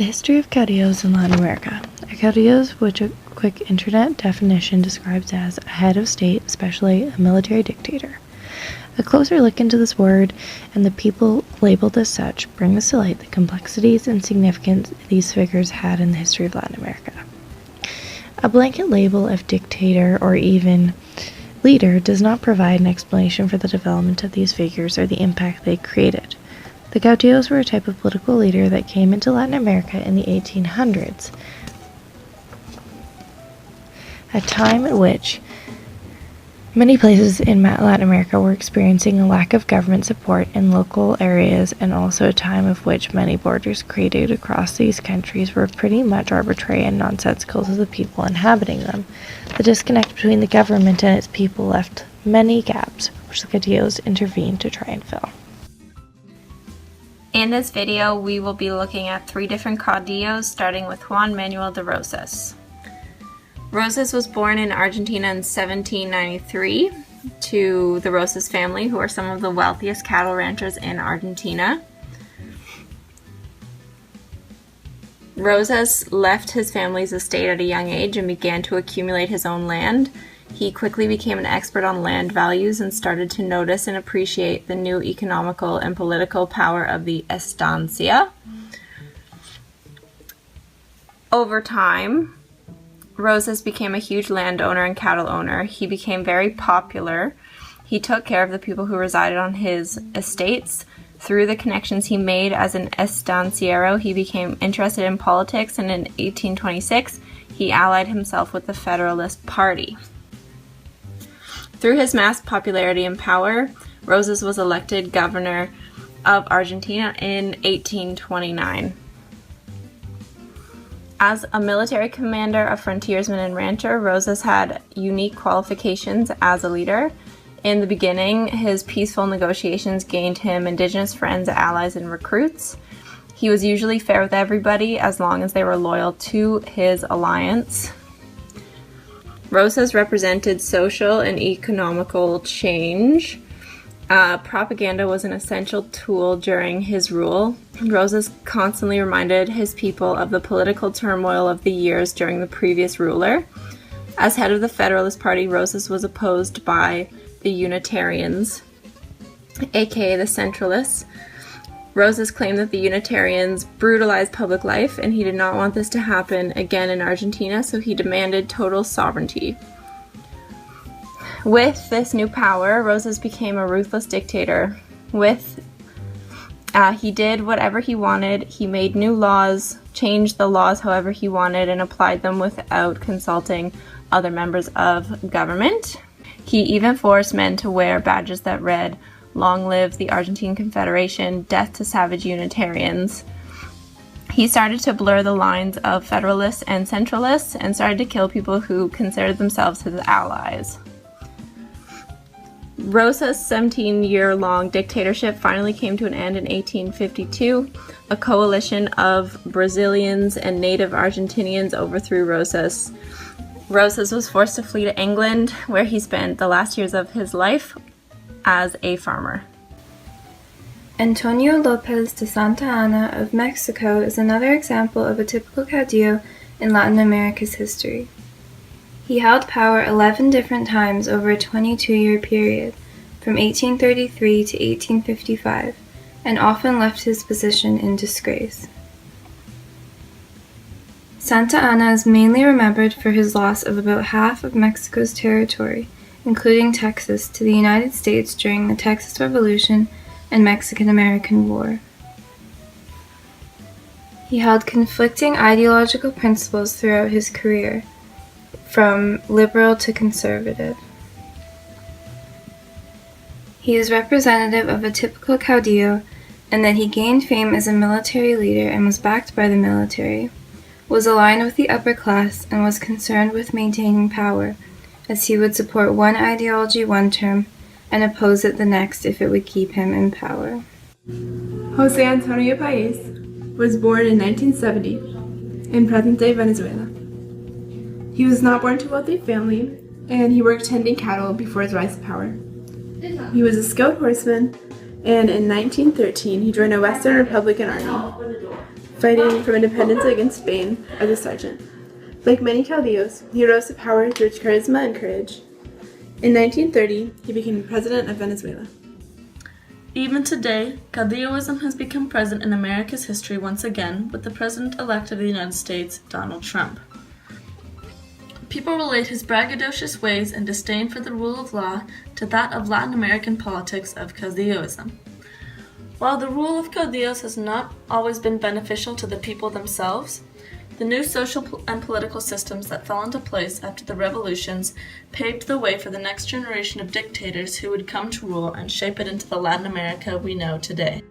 The history of caudillos in Latin America. A caudillo, which a quick internet definition describes as a head of state, especially a military dictator. A closer look into this word and the people labeled as such brings to light the complexities and significance these figures had in the history of Latin America. A blanket label of dictator or even leader does not provide an explanation for the development of these figures or the impact they created. The Caudillos were a type of political leader that came into Latin America in the 1800s, a time at which many places in Latin America were experiencing a lack of government support in local areas, and also a time of which many borders created across these countries were pretty much arbitrary and nonsensical to the people inhabiting them. The disconnect between the government and its people left many gaps, which the Caudillos intervened to try and fill. In this video, we will be looking at 3 different caudillos, starting with Juan Manuel de Rosas. Rosas was born in Argentina in 1793 to the Rosas family, who are some of the wealthiest cattle ranchers in Argentina. Rosas left his family's estate at a young age and began to accumulate his own land. He quickly became an expert on land values and started to notice and appreciate the new economical and political power of the estancia. Over time, Rosas became a huge landowner and cattle owner. He became very popular. He took care of the people who resided on his estates. Through the connections he made as an estanciero, he became interested in politics, and in 1826, he allied himself with the Federalist Party. Through his mass popularity and power, Rosas was elected governor of Argentina in 1829. As a military commander, a frontiersman, and rancher, Rosas had unique qualifications as a leader. In the beginning, his peaceful negotiations gained him indigenous friends, allies, and recruits. He was usually fair with everybody as long as they were loyal to his alliance. Rosas represented social and economical change. Propaganda was an essential tool during his rule. Rosas constantly reminded his people of the political turmoil of the years during the previous ruler. As head of the Federalist Party, Rosas was opposed by the Unitarians, aka the Centralists. Rosas claimed that the Unitarians brutalized public life, and he did not want this to happen again in Argentina, so he demanded total sovereignty. With this new power, Rosas became a ruthless dictator. He did whatever he wanted. He made new laws, changed the laws however he wanted, and applied them without consulting other members of government. He even forced men to wear badges that read, "Long live the Argentine Confederation, death to savage Unitarians." He started to blur the lines of Federalists and Centralists and started to kill people who considered themselves his allies. Rosas' 17-year-long dictatorship finally came to an end in 1852. A coalition of Brazilians and native Argentinians overthrew Rosas. Rosas was forced to flee to England, where he spent the last years of his life as a farmer. Antonio Lopez de Santa Anna of Mexico is another example of a typical caudillo in Latin America's history. He held power 11 different times over a 22-year period, from 1833 to 1855, and often left his position in disgrace. Santa Anna is mainly remembered for his loss of about half of Mexico's territory, including Texas, to the United States during the Texas Revolution and Mexican-American War. He held conflicting ideological principles throughout his career, from liberal to conservative. He is representative of a typical caudillo, and that he gained fame as a military leader and was backed by the military, was aligned with the upper class, and was concerned with maintaining power, as he would support one ideology one term and oppose it the next if it would keep him in power. José Antonio Paez was born in 1970 in present-day Venezuela. He was not born to a wealthy family, and he worked tending cattle before his rise to power. He was a skilled horseman, and in 1913 he joined a Western Republican army. fighting from independence against Spain as a sergeant. Like many Caudillos, he rose to power through charisma and courage. In 1930, he became president of Venezuela. Even today, Caudilloism has become present in America's history once again with the President-elect of the United States, Donald Trump. People relate his braggadocious ways and disdain for the rule of law to that of Latin American politics of Caudilloism. While the rule of Caudillos has not always been beneficial to the people themselves, the new social and political systems that fell into place after the revolutions paved the way for the next generation of dictators who would come to rule and shape it into the Latin America we know today.